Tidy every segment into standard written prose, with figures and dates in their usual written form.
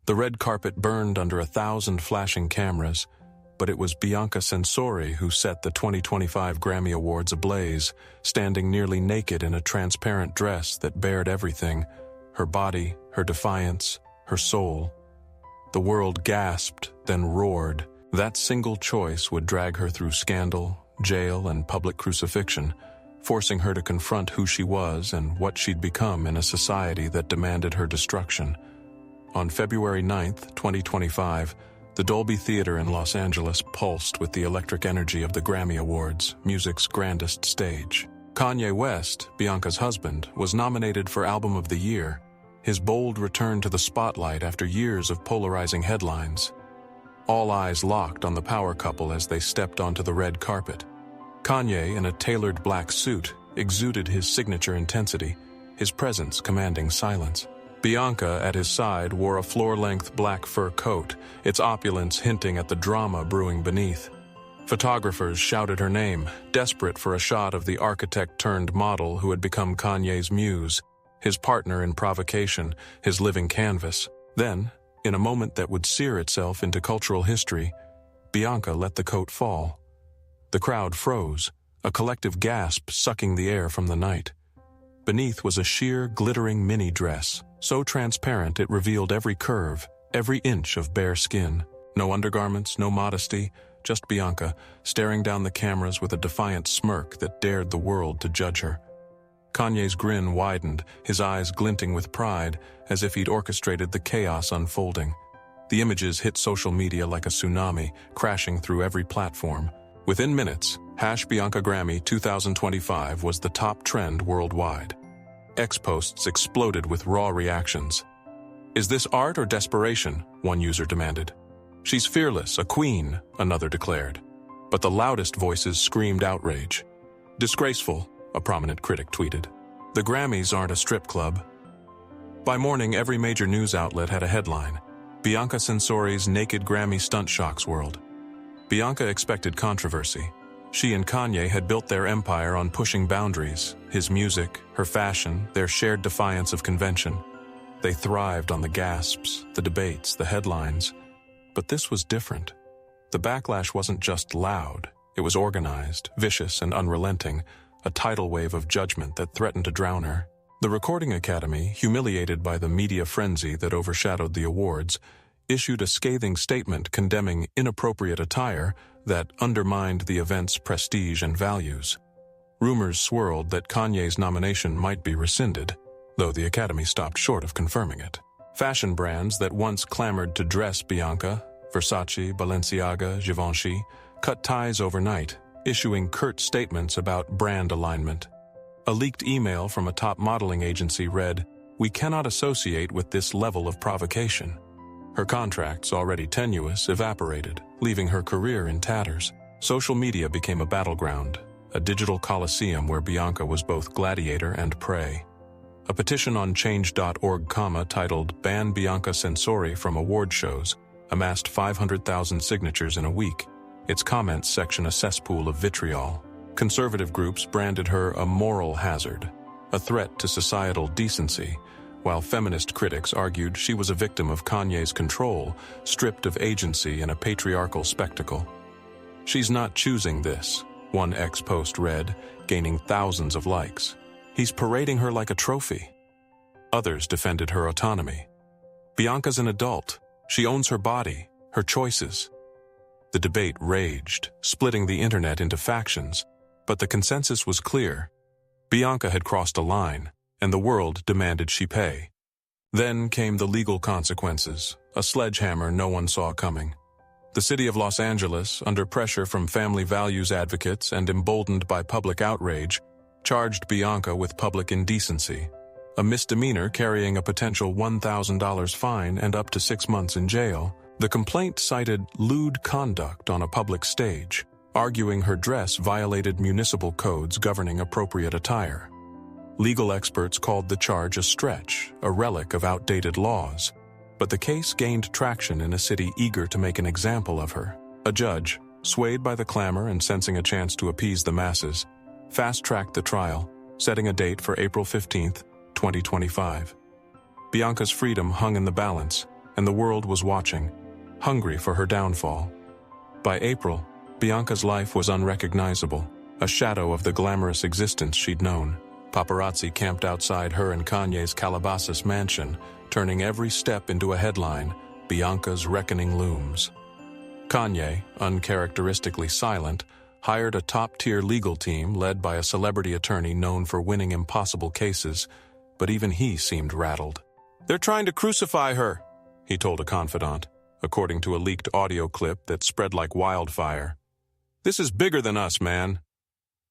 The red carpet burned under 1,000 flashing cameras, but it was Bianca Censori who set the 2025 Grammy Awards ablaze, standing nearly naked in a transparent dress that bared everything: her body, her defiance, her soul. The world gasped, then roared. That single choice would drag her through scandal, jail, and public crucifixion, forcing her to confront who she was and what she'd become in a society that demanded her destruction. On February 9th, 2025, the Dolby Theater in Los Angeles pulsed with the electric energy of the Grammy Awards, music's grandest stage. Kanye West, Bianca's husband, was nominated for Album of the Year, his bold return to the spotlight after years of polarizing headlines. All eyes locked on the power couple as they stepped onto the red carpet. Kanye, in a tailored black suit, exuded his signature intensity, his presence commanding silence. Bianca, at his side, wore a floor-length black fur coat, its opulence hinting at the drama brewing beneath. Photographers shouted her name, desperate for a shot of the architect-turned-model who had become Kanye's muse, his partner in provocation, his living canvas. Then, in a moment that would sear itself into cultural history, Bianca let the coat fall. The crowd froze, a collective gasp sucking the air from the night. Beneath was a sheer, glittering mini-dress, so transparent it revealed every curve, every inch of bare skin. No undergarments, no modesty, just Bianca, staring down the cameras with a defiant smirk that dared the world to judge her. Kanye's grin widened, his eyes glinting with pride, as if he'd orchestrated the chaos unfolding. The images hit social media like a tsunami, crashing through every platform. Within minutes, #BiancaGrammy 2025 was the top trend worldwide. X posts exploded with raw reactions. "Is this art or desperation?" one user demanded. "She's fearless, a queen," another declared. But the loudest voices screamed outrage. "Disgraceful," a prominent critic tweeted. "The Grammys aren't a strip club." By morning, every major news outlet had a headline: Bianca Censori's naked Grammy stunt shocks world. Bianca expected controversy. She and Kanye had built their empire on pushing boundaries, his music, her fashion, their shared defiance of convention. They thrived on the gasps, the debates, the headlines. But this was different. The backlash wasn't just loud, it was organized, vicious, and unrelenting, a tidal wave of judgment that threatened to drown her. The Recording Academy, humiliated by the media frenzy that overshadowed the awards, issued a scathing statement condemning inappropriate attire that undermined the event's prestige and values. Rumors swirled that Kanye's nomination might be rescinded, though the Academy stopped short of confirming it. Fashion brands that once clamored to dress Bianca, Versace, Balenciaga, Givenchy, cut ties overnight, issuing curt statements about brand alignment. A leaked email from a top modeling agency read, "We cannot associate with this level of provocation." Her contracts, already tenuous, evaporated, leaving her career in tatters. Social media became a battleground, a digital coliseum where Bianca was both gladiator and prey. A petition on change.org, titled "Ban Bianca Censori from Award Shows," amassed 500,000 signatures in a week, its comments section a cesspool of vitriol. Conservative groups branded her a moral hazard, a threat to societal decency, while feminist critics argued she was a victim of Kanye's control, stripped of agency in a patriarchal spectacle. "She's not choosing this," one X post read, gaining thousands of likes. "He's parading her like a trophy." Others defended her autonomy. "Bianca's an adult. She owns her body, her choices." The debate raged, splitting the internet into factions, but the consensus was clear. Bianca had crossed a line, and the world demanded she pay. Then came the legal consequences, a sledgehammer no one saw coming. The city of Los Angeles, under pressure from family values advocates and emboldened by public outrage, charged Bianca with public indecency, a misdemeanor carrying a potential $1,000 fine and up to 6 months in jail. The complaint cited lewd conduct on a public stage, arguing her dress violated municipal codes governing appropriate attire. Legal experts called the charge a stretch, a relic of outdated laws. But the case gained traction in a city eager to make an example of her. A judge, swayed by the clamor and sensing a chance to appease the masses, fast-tracked the trial, setting a date for April 15, 2025. Bianca's freedom hung in the balance, and the world was watching, hungry for her downfall. By April, Bianca's life was unrecognizable, a shadow of the glamorous existence she'd known. Paparazzi camped outside her and Kanye's Calabasas mansion, turning every step into a headline, "Bianca's reckoning looms." Kanye, uncharacteristically silent, hired a top-tier legal team led by a celebrity attorney known for winning impossible cases, but even he seemed rattled. "They're trying to crucify her," he told a confidant, according to a leaked audio clip that spread like wildfire. "This is bigger than us, man."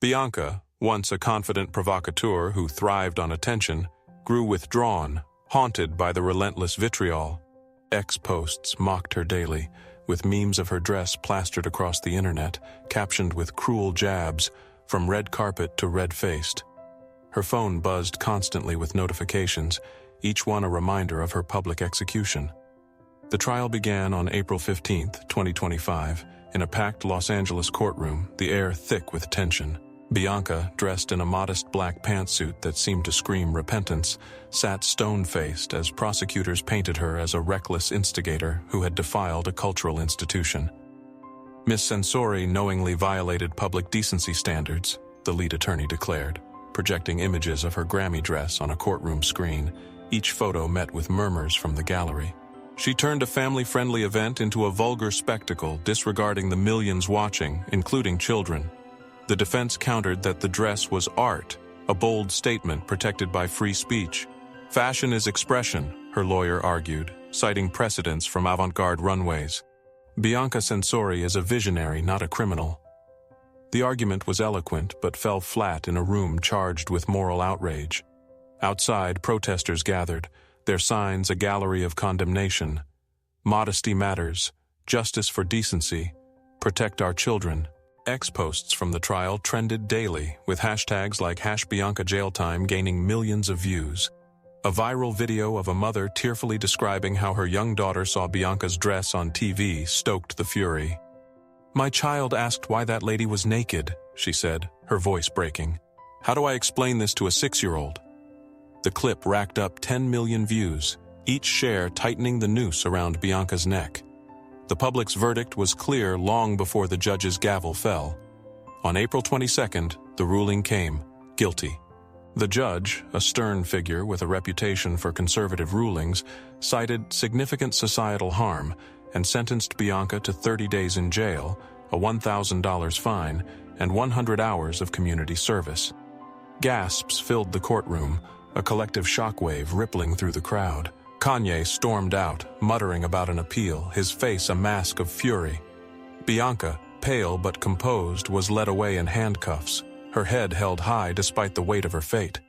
Bianca, once a confident provocateur who thrived on attention, grew withdrawn, haunted by the relentless vitriol. Ex-posts mocked her daily, with memes of her dress plastered across the internet, captioned with cruel jabs, from red carpet to red-faced. Her phone buzzed constantly with notifications, each one a reminder of her public execution. The trial began on April 15, 2025, in a packed Los Angeles courtroom, the air thick with tension. Bianca, dressed in a modest black pantsuit that seemed to scream repentance, sat stone-faced as prosecutors painted her as a reckless instigator who had defiled a cultural institution. Miss Censori knowingly violated public decency standards, the lead attorney declared, projecting images of her Grammy dress on a courtroom screen, each photo met with murmurs from the gallery. She turned a family-friendly event into a vulgar spectacle, disregarding the millions watching, including children. The defense countered that the dress was art, a bold statement protected by free speech. "Fashion is expression," her lawyer argued, citing precedents from avant-garde runways. Bianca Censori is a visionary, not a criminal. The argument was eloquent but fell flat in a room charged with moral outrage. Outside, protesters gathered, their signs a gallery of condemnation. "Modesty matters, justice for decency, protect our children." Ex-posts from the trial trended daily, with hashtags like #BiancaJailTime gaining millions of views. A viral video of a mother tearfully describing how her young daughter saw Bianca's dress on TV stoked the fury. "My child asked why that lady was naked," she said, her voice breaking. "How do I explain this to a 6-year-old?" The clip racked up 10 million views, each share tightening the noose around Bianca's neck. The public's verdict was clear long before the judge's gavel fell. On April 22nd, the ruling came, guilty. The judge, a stern figure with a reputation for conservative rulings, cited significant societal harm and sentenced Bianca to 30 days in jail, a $1,000 fine, and 100 hours of community service. Gasps filled the courtroom, a collective shockwave rippling through the crowd. Kanye stormed out, muttering about an appeal, his face a mask of fury. Bianca, pale but composed, was led away in handcuffs, her head held high despite the weight of her fate.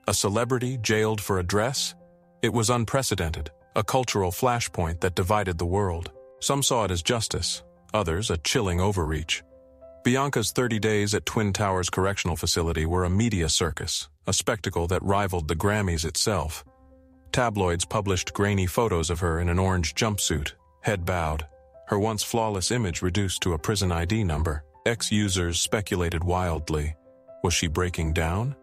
A celebrity jailed for a dress? It was unprecedented, a cultural flashpoint that divided the world. Some saw it as justice, others a chilling overreach. Bianca's 30 days at Twin Towers Correctional Facility were a media circus, a spectacle that rivaled the Grammys itself. Tabloids published grainy photos of her in an orange jumpsuit, head bowed, her once flawless image reduced to a prison ID number. Ex-users speculated wildly. Was she breaking down?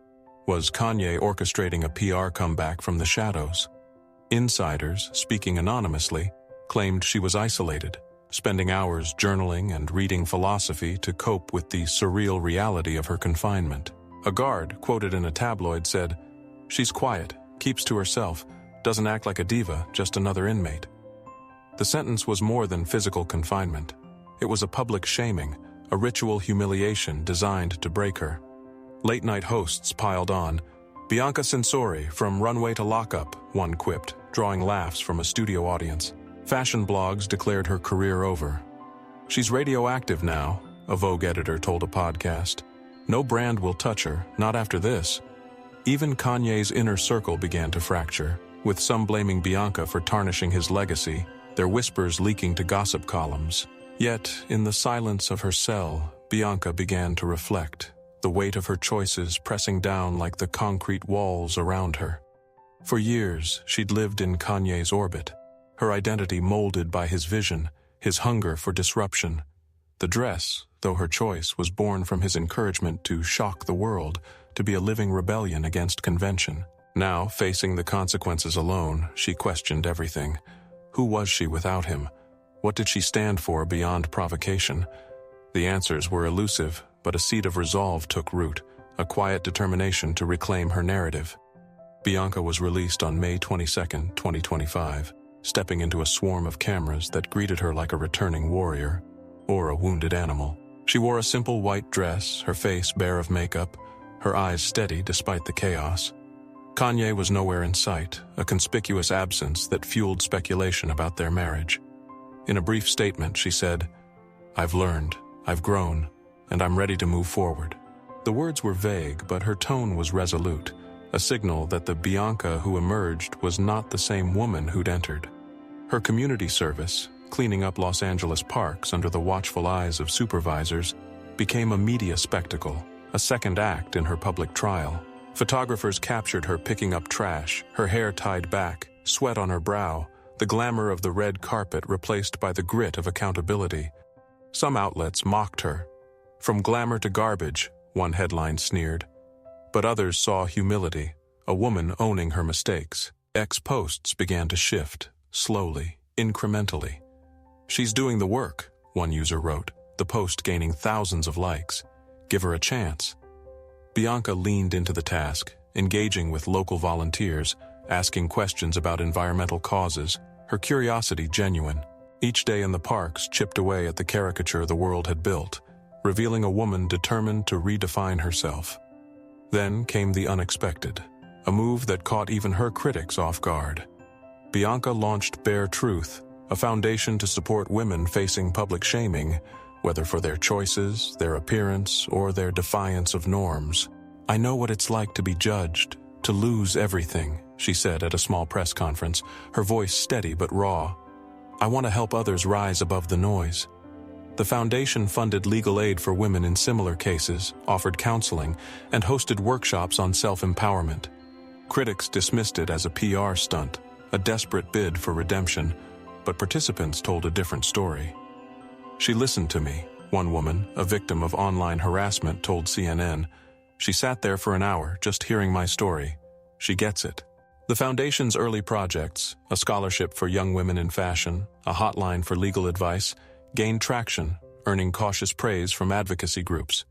Was Kanye orchestrating a PR comeback from the shadows? Insiders, speaking anonymously, claimed she was isolated, spending hours journaling and reading philosophy to cope with the surreal reality of her confinement. A guard, quoted in a tabloid, said, "She's quiet, keeps to herself, doesn't act like a diva, just another inmate." The sentence was more than physical confinement. It was a public shaming, a ritual humiliation designed to break her. Late-night hosts piled on. "Bianca Censori, from runway to lockup," one quipped, drawing laughs from a studio audience. Fashion blogs declared her career over. "She's radioactive now," a Vogue editor told a podcast. "No brand will touch her, not after this." Even Kanye's inner circle began to fracture, with some blaming Bianca for tarnishing his legacy, their whispers leaking to gossip columns. Yet, in the silence of her cell, Bianca began to reflect, the weight of her choices pressing down like the concrete walls around her. For years, she'd lived in Kanye's orbit, her identity molded by his vision, his hunger for disruption. The dress, though her choice, was born from his encouragement to shock the world, to be a living rebellion against convention. Now, facing the consequences alone, she questioned everything. Who was she without him? What did she stand for beyond provocation? The answers were elusive, but a seed of resolve took root, a quiet determination to reclaim her narrative. Bianca was released on May 22, 2025, stepping into a swarm of cameras that greeted her like a returning warrior, or a wounded animal. She wore a simple white dress, her face bare of makeup, her eyes steady despite the chaos. Kanye was nowhere in sight, a conspicuous absence that fueled speculation about their marriage. In a brief statement, she said, "I've learned, I've grown, and I'm ready to move forward." The words were vague, but her tone was resolute, a signal that the Bianca who emerged was not the same woman who'd entered. Her community service, cleaning up Los Angeles parks under the watchful eyes of supervisors, became a media spectacle, a second act in her public trial. Photographers captured her picking up trash, her hair tied back, sweat on her brow, the glamour of the red carpet replaced by the grit of accountability. Some outlets mocked her. "From glamour to garbage," one headline sneered. But others saw humility, a woman owning her mistakes. Posts began to shift, slowly, incrementally. "She's doing the work," one user wrote, the post gaining thousands of likes. "Give her a chance." Bianca leaned into the task, engaging with local volunteers, asking questions about environmental causes, her curiosity genuine. Each day in the parks chipped away at the caricature the world had built, revealing a woman determined to redefine herself. Then came the unexpected, a move that caught even her critics off guard. Bianca launched Bare Truth, a foundation to support women facing public shaming, whether for their choices, their appearance, or their defiance of norms. "I know what it's like to be judged, to lose everything," she said at a small press conference, her voice steady but raw. "I want to help others rise above the noise." The foundation funded legal aid for women in similar cases, offered counseling, and hosted workshops on self-empowerment. Critics dismissed it as a PR stunt, a desperate bid for redemption, but participants told a different story. "She listened to me," one woman, a victim of online harassment, told CNN. "She sat there for an hour, just hearing my story. She gets it." The foundation's early projects, a scholarship for young women in fashion, a hotline for legal advice, gained traction, earning cautious praise from advocacy groups.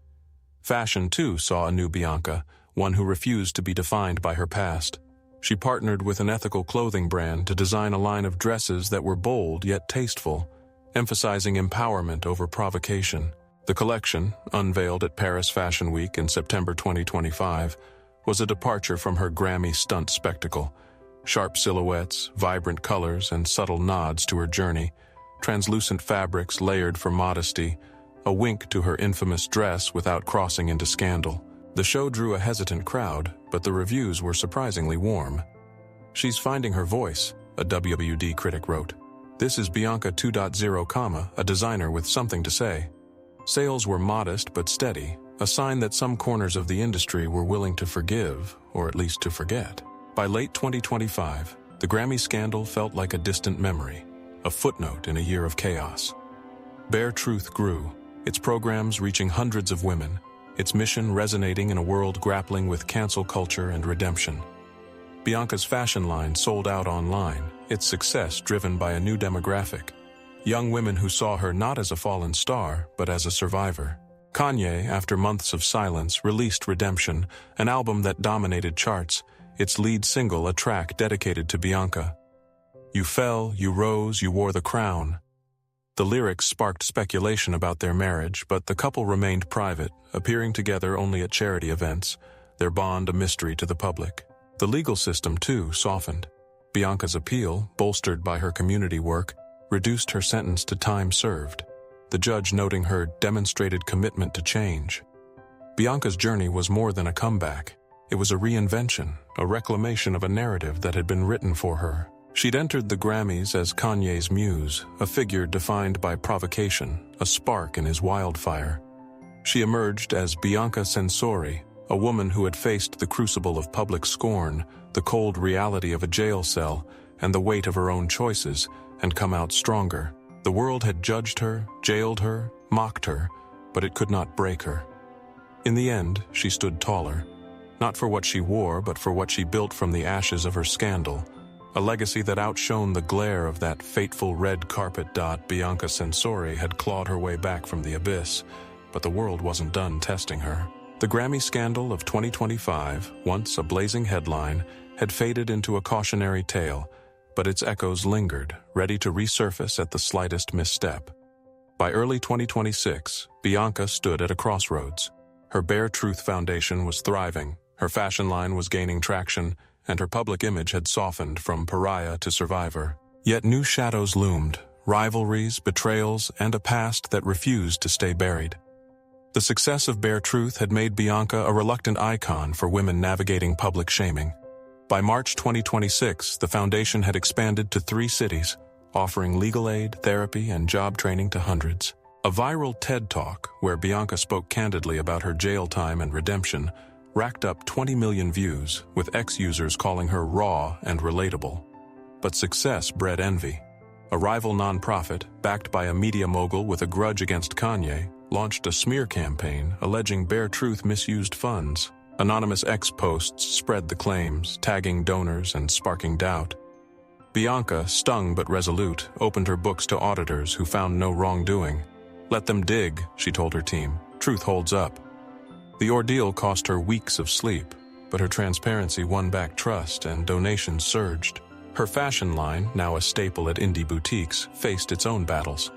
Fashion, too, saw a new Bianca, one who refused to be defined by her past. She partnered with an ethical clothing brand to design a line of dresses that were bold yet tasteful, emphasizing empowerment over provocation. The collection, unveiled at Paris Fashion Week in September 2025, was a departure from her Grammy stunt spectacle. Sharp silhouettes, vibrant colors, and subtle nods to her journey, translucent fabrics layered for modesty, a wink to her infamous dress without crossing into scandal. The show drew a hesitant crowd, but the reviews were surprisingly warm. "She's finding her voice," a WWD critic wrote. "This is Bianca 2.0, a designer with something to say." Sales were modest but steady, a sign that some corners of the industry were willing to forgive, or at least to forget. By late 2025, the Grammy scandal felt like a distant memory, a footnote in a year of chaos. Bare Truth grew, its programs reaching hundreds of women, its mission resonating in a world grappling with cancel culture and redemption. Bianca's fashion line sold out online, its success driven by a new demographic, young women who saw her not as a fallen star, but as a survivor. Kanye, after months of silence, released Redemption, an album that dominated charts, its lead single a track dedicated to Bianca. "You fell, you rose, you wore the crown." The lyrics sparked speculation about their marriage, but the couple remained private, appearing together only at charity events, their bond a mystery to the public. The legal system, too, softened. Bianca's appeal, bolstered by her community work, reduced her sentence to time served, the judge noting her demonstrated commitment to change. Bianca's journey was more than a comeback. It was a reinvention, a reclamation of a narrative that had been written for her. She'd entered the Grammys as Kanye's muse, a figure defined by provocation, a spark in his wildfire. She emerged as Bianca Censori, a woman who had faced the crucible of public scorn, the cold reality of a jail cell, and the weight of her own choices, and come out stronger. The world had judged her, jailed her, mocked her, but it could not break her. In the end, she stood taller, not for what she wore, but for what she built from the ashes of her scandal, a legacy that outshone the glare of that fateful red carpet. Bianca Censori had clawed her way back from the abyss, but the world wasn't done testing her. The Grammy scandal of 2025, once a blazing headline, had faded into a cautionary tale, but its echoes lingered, ready to resurface at the slightest misstep. By early 2026, Bianca stood at a crossroads. Her Bare Truth Foundation was thriving, her fashion line was gaining traction, and her public image had softened from pariah to survivor. Yet new shadows loomed, rivalries, betrayals, and a past that refused to stay buried. The success of Bare Truth had made Bianca a reluctant icon for women navigating public shaming. By March 2026, the foundation had expanded to 3 cities, offering legal aid, therapy, and job training to hundreds. A viral TED Talk, where Bianca spoke candidly about her jail time and redemption, racked up 20 million views, with ex-users calling her raw and relatable. But success bred envy. A rival nonprofit, backed by a media mogul with a grudge against Kanye, launched a smear campaign alleging Bare Truth misused funds. Anonymous ex-posts spread the claims, tagging donors and sparking doubt. Bianca, stung but resolute, opened her books to auditors who found no wrongdoing. "Let them dig," she told her team. "Truth holds up." The ordeal cost her weeks of sleep, but her transparency won back trust and donations surged. Her fashion line, now a staple at indie boutiques, faced its own battles.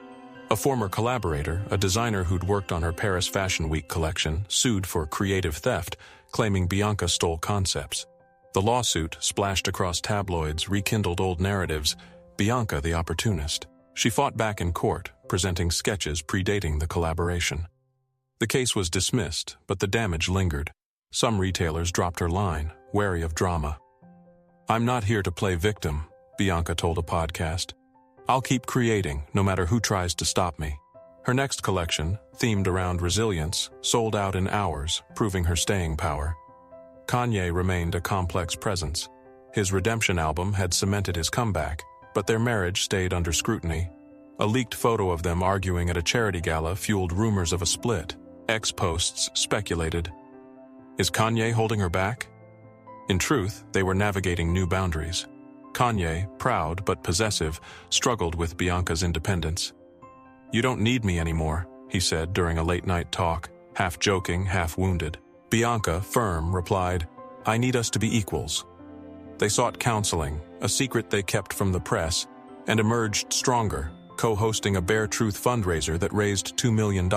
A former collaborator, a designer who'd worked on her Paris Fashion Week collection, sued for creative theft, claiming Bianca stole concepts. The lawsuit, splashed across tabloids, rekindled old narratives. Bianca the opportunist. She fought back in court, presenting sketches predating the collaboration. The case was dismissed, but the damage lingered. Some retailers dropped her line, wary of drama. "I'm not here to play victim," Bianca told a podcast. "I'll keep creating, no matter who tries to stop me." Her next collection, themed around resilience, sold out in hours, proving her staying power. Kanye remained a complex presence. His Redemption album had cemented his comeback, but their marriage stayed under scrutiny. A leaked photo of them arguing at a charity gala fueled rumors of a split. Ex-posts speculated. Is Kanye holding her back? In truth, they were navigating new boundaries. Kanye, proud but possessive, struggled with Bianca's independence. "You don't need me anymore," he said during a late-night talk, half joking, half wounded. Bianca, firm, replied, "I need us to be equals." They sought counseling, a secret they kept from the press, and emerged stronger, co-hosting a Bare Truth fundraiser that raised $2 million.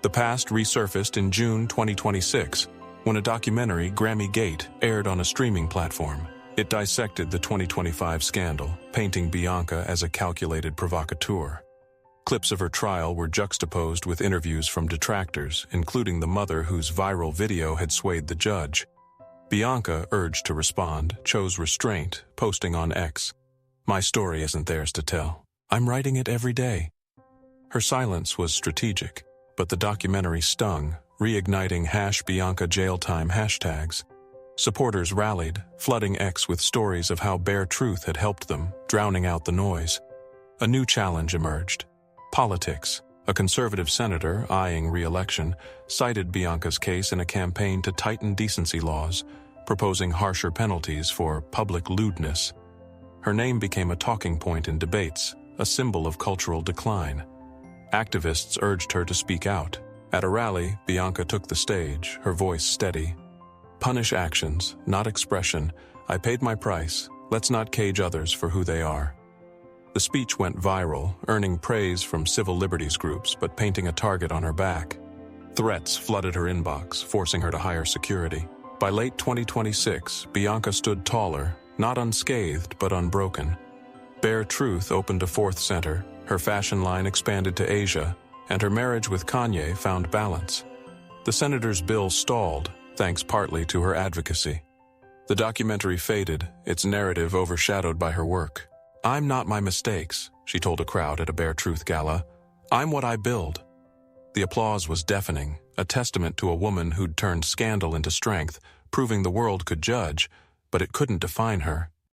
The past resurfaced in June 2026, when a documentary, Grammy Gate, aired on a streaming platform. It dissected the 2025 scandal, painting Bianca as a calculated provocateur. Clips of her trial were juxtaposed with interviews from detractors, including the mother whose viral video had swayed the judge. Bianca, urged to respond, chose restraint, posting on X, "My story isn't theirs to tell. I'm writing it every day." Her silence was strategic, but the documentary stung, reigniting #Bianca jail time hashtags. Supporters rallied, flooding X with stories of how Bare Truth had helped them, drowning out the noise. A new challenge emerged. Politics. A conservative senator, eyeing re-election, cited Bianca's case in a campaign to tighten decency laws, proposing harsher penalties for public lewdness. Her name became a talking point in debates, a symbol of cultural decline. Activists urged her to speak out. At a rally, Bianca took the stage, her voice steady. "Punish actions, not expression. I paid my price. Let's not cage others for who they are." The speech went viral, earning praise from civil liberties groups but painting a target on her back. Threats flooded her inbox, forcing her to hire security. By late 2026, Bianca stood taller, not unscathed but unbroken. Bare Truth opened a 4th center, her fashion line expanded to Asia, and her marriage with Kanye found balance. The senator's bill stalled, thanks partly to her advocacy. The documentary faded, its narrative overshadowed by her work. "I'm not my mistakes," she told a crowd at a Bare Truth gala. "I'm what I build." The applause was deafening, a testament to a woman who'd turned scandal into strength, proving the world could judge, but it couldn't define her.